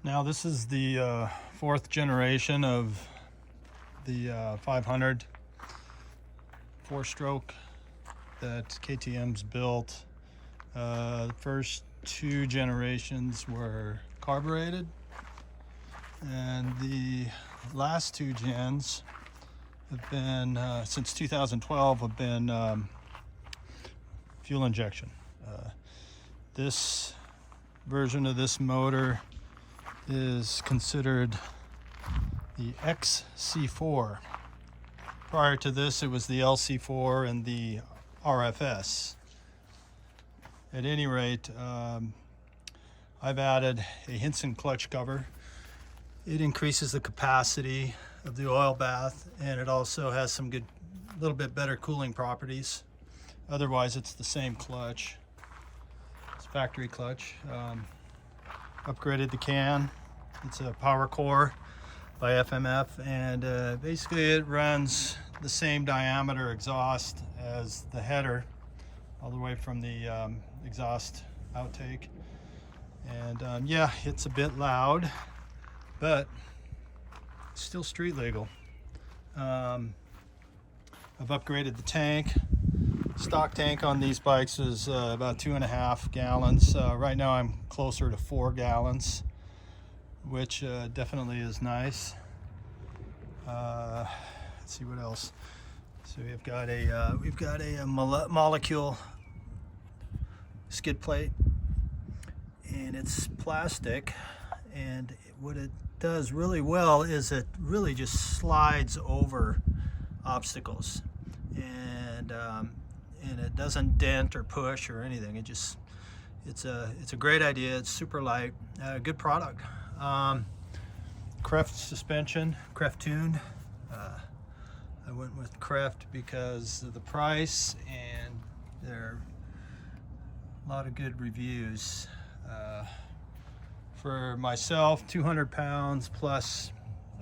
Now this is the fourth generation of the 500 four-stroke that KTM's built. The first two generations were carbureted, and the last two gens have been, since 2012, have been fuel injection. This version of this motor is considered the XCFw. Prior to this, it was the LC4 and the RFS. At any rate, I've added a Hinson clutch cover. It increases the capacity of the oil bath, and it also has some good, little bit better cooling properties. Otherwise, it's the same clutch. It's factory clutch. Upgraded the can. It's a Power Core by FMF, and basically it runs the same diameter exhaust as the header, all the way from the exhaust outtake. And yeah, it's a bit loud, but it's still street legal. I've upgraded the tank. Stock tank on these bikes is about 2.5 gallons. Right now I'm closer to 4 gallons, which definitely is nice. Let's see what else. So we've got a molecule skid plate, and it's plastic, and what it does really well is it really just slides over obstacles, and it doesn't dent or push or anything. It's a great idea. It's super light, good product. Kreft suspension, Kreft tuned. I went with Kreft because of the price, and there are a lot of good reviews. For myself, 200 pounds plus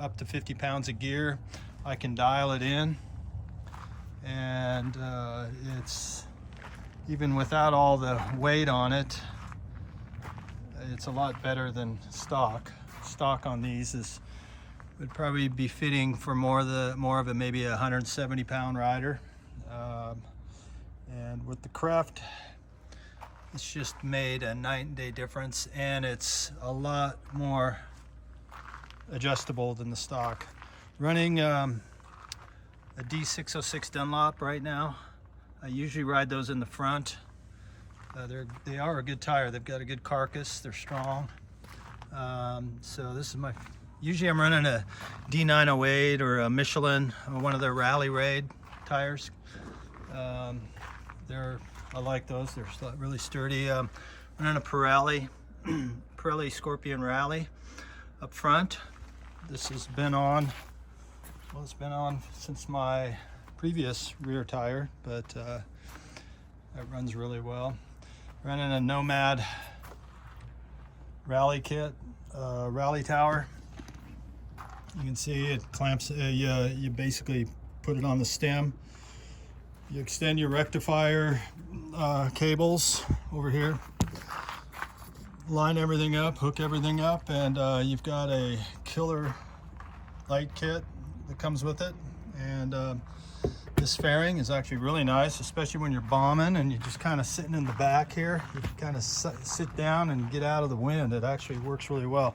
up to 50 pounds of gear, I can dial it in, and it's, even without all the weight on it, it's a lot better than stock. Stock on these would probably be fitting for more of a maybe a 170 pound rider, and with the Kreft, it's just made a night and day difference, and it's a lot more adjustable than the stock. Running a D606 Dunlop right now. I usually ride those in the front. They are a good tire. They've got a good carcass. They're strong. So this is usually I'm running a D908 or a Michelin, or one of their Rally Raid tires. I like those. They're really sturdy. I'm running a Pirelli Scorpion Rally up front. This has been on, well, it's been on since my previous rear tire, but it runs really well. Running a Nomad rally kit, rally tower. You can see it clamps, you basically put it on the stem. You extend your rectifier cables over here, line everything up, hook everything up, and you've got a killer light kit that comes with it. And this fairing is actually really nice, especially when you're bombing and you're just kind of sitting in the back here. You can kind of sit down and get out of the wind. It actually works really well.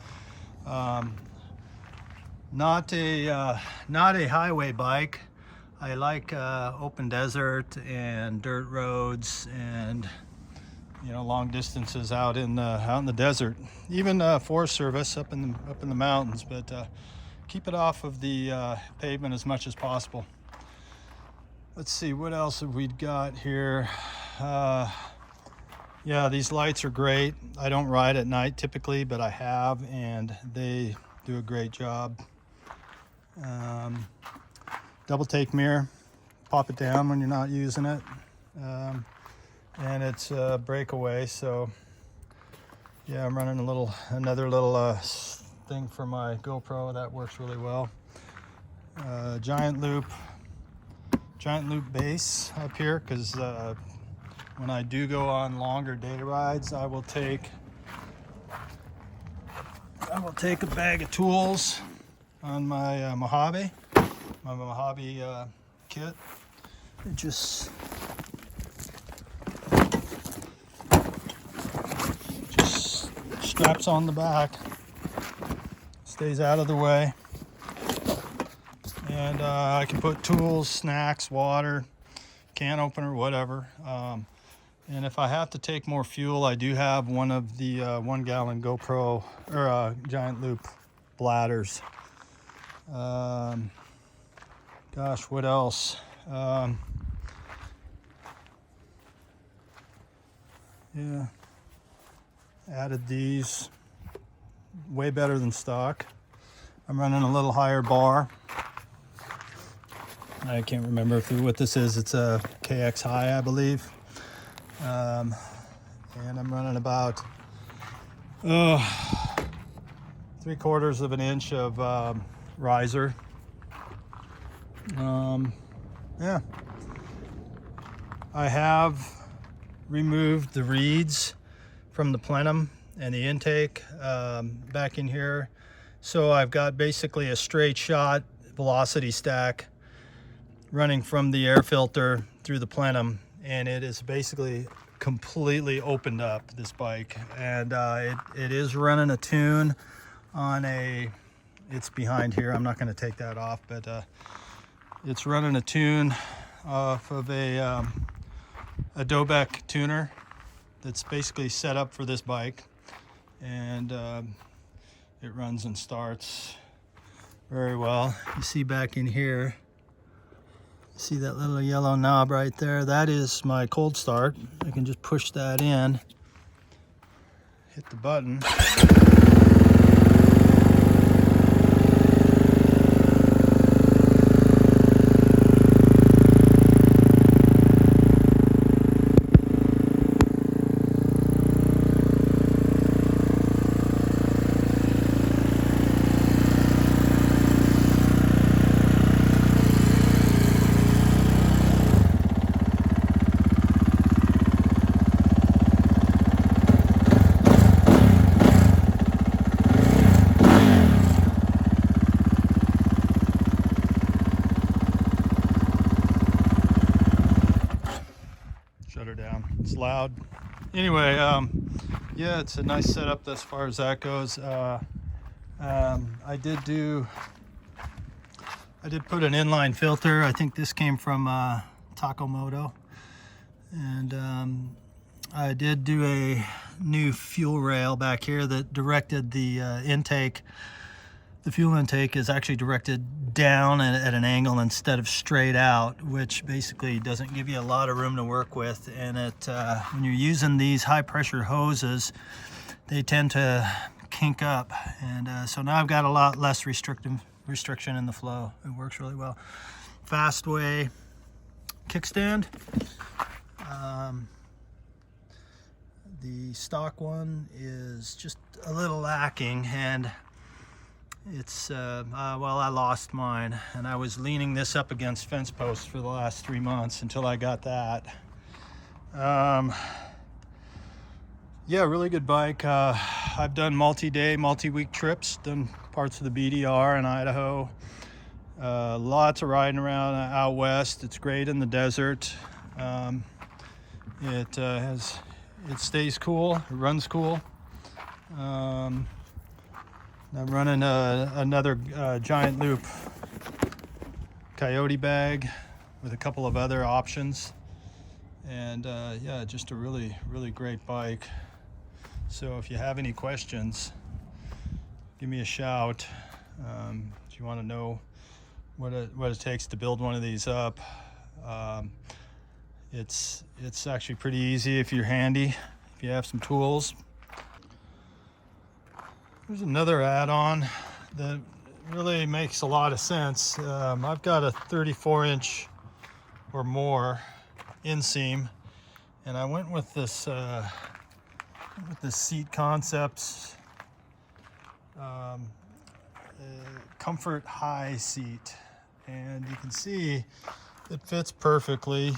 Not a highway bike. I like open desert and dirt roads, and long distances out in the desert. Even Forest Service up in the mountains, but keep it off of the pavement as much as possible. Let's see, what else have we got here? Yeah, these lights are great. I don't ride at night typically, but I have, and they do a great job. Double take mirror, pop it down when you're not using it, and it's breakaway. So yeah, I'm running another little thing for my GoPro that works really well. Giant loop base up here, because when I do go on longer day rides, I will take I will take a bag of tools on my Mojave kit. It just straps on the back, stays out of the way, and I can put tools, snacks, water, can opener, whatever. And if I have to take more fuel, I do have one of the 1 gallon GoPro or giant loop bladders. Gosh, what else? Yeah, added these, way better than stock. I'm running a little higher bar. I can't remember what this is. It's a KX high, I believe. And I'm running about 3/4 of an inch of riser. Yeah, I have removed the reeds from the plenum and the intake back in here, so I've got basically a straight shot velocity stack running from the air filter through the plenum, and it is basically completely opened up, this bike. And it is running a tune on it's behind here, I'm not going to take that off, but it's running a tune off of a Dobek tuner that's basically set up for this bike, and it runs and starts very well. You see back in here, see that little yellow knob right there? That is my cold start. I can just push that in, hit the button. Shut her down, it's loud. Anyway, yeah, it's a nice setup as far as that goes. I did put an inline filter. I think this came from Takamoto, and I did do a new fuel rail back here that directed the intake. The fuel intake is actually directed down at an angle instead of straight out, which basically doesn't give you a lot of room to work with. And when you're using these high pressure hoses, they tend to kink up. And so now I've got a lot less restriction in the flow. It works really well. Fastway kickstand. The stock one is just a little lacking, and it's well, I lost mine, and I was leaning this up against fence posts for the last 3 months until I got that. Yeah, really good bike. I've done multi-day, multi-week trips, done parts of the BDR in Idaho. Lots of riding around out west. It's great in the desert. It stays cool, it runs cool. I'm running another giant loop coyote bag with a couple of other options, and yeah, just a really great bike. So if you have any questions, give me a shout. If you want to know what it takes to build one of these up, it's actually pretty easy if you're handy, if you have some tools. There's another add-on that really makes a lot of sense. I've got a 34-inch or more inseam, and I went with this Seat Concepts Comfort High seat, and you can see it fits perfectly.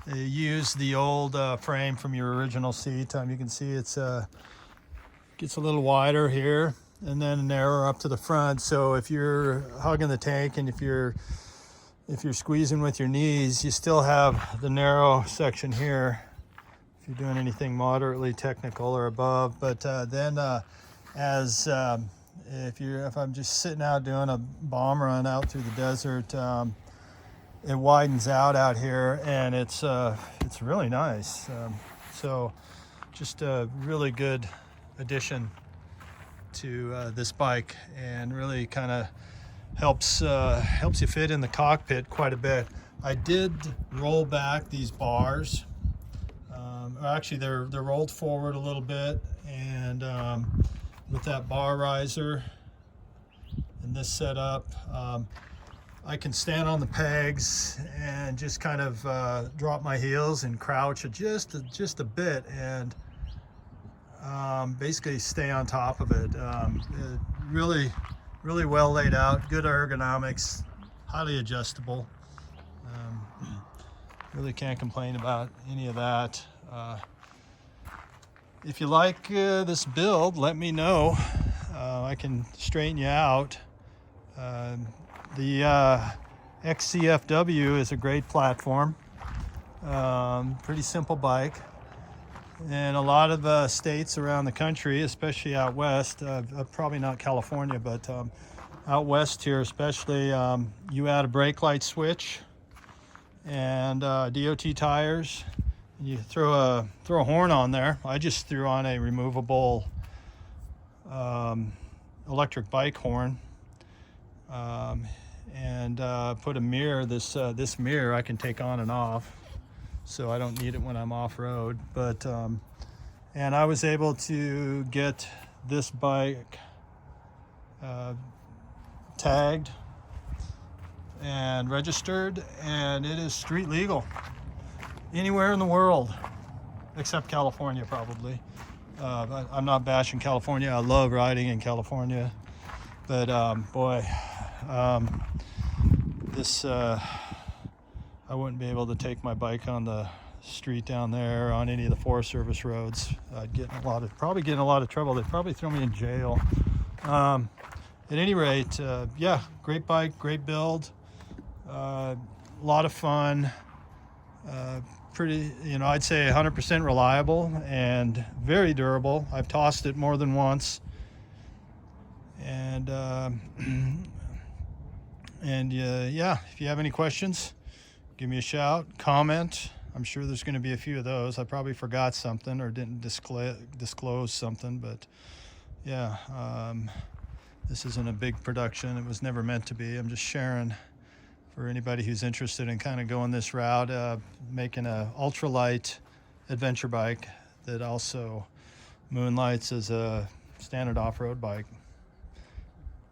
They use the old frame from your original seat. You can see it's gets a little wider here and then narrower up to the front. So if you're hugging the tank and if you're squeezing with your knees, you still have the narrow section here if you're doing anything moderately technical or above. But then if I'm just sitting out doing a bomb run out through the desert, it widens out here, and it's really nice. So just a really good addition to this bike, and really kind of helps you fit in the cockpit quite a bit. I did roll back these bars. Actually, they're rolled forward a little bit, and with that bar riser and this setup, I can stand on the pegs and just kind of drop my heels and crouch just a bit, and basically stay on top of it. Really well laid out, good ergonomics, highly adjustable. Really can't complain about any of that. If you like this build, let me know. I can straighten you out. The XCFw is a great platform. Pretty simple bike. And a lot of states around the country, especially out west, probably not California, but out west here especially, you add a brake light switch and DOT tires. You throw a horn on there. I just threw on a removable electric bike horn, and put a mirror. This mirror I can take on and off, so I don't need it when I'm off-road. But and I was able to get this bike tagged and registered, and it is street legal anywhere in the world except California, probably. I'm not bashing California. I love riding in California, but boy, this I wouldn't be able to take my bike on the street down there on any of the Forest Service roads. I'd probably get in a lot of trouble. They'd probably throw me in jail. At any rate, yeah, great bike, great build, a lot of fun, pretty, I'd say 100% reliable and very durable. I've tossed it more than once, and yeah, if you have any questions, give me a shout, comment. I'm sure there's going to be a few of those. I probably forgot something or didn't disclose something, but yeah, this isn't a big production. It was never meant to be. I'm just sharing for anybody who's interested in kind of going this route, making a ultralight adventure bike that also moonlights as a standard off-road bike.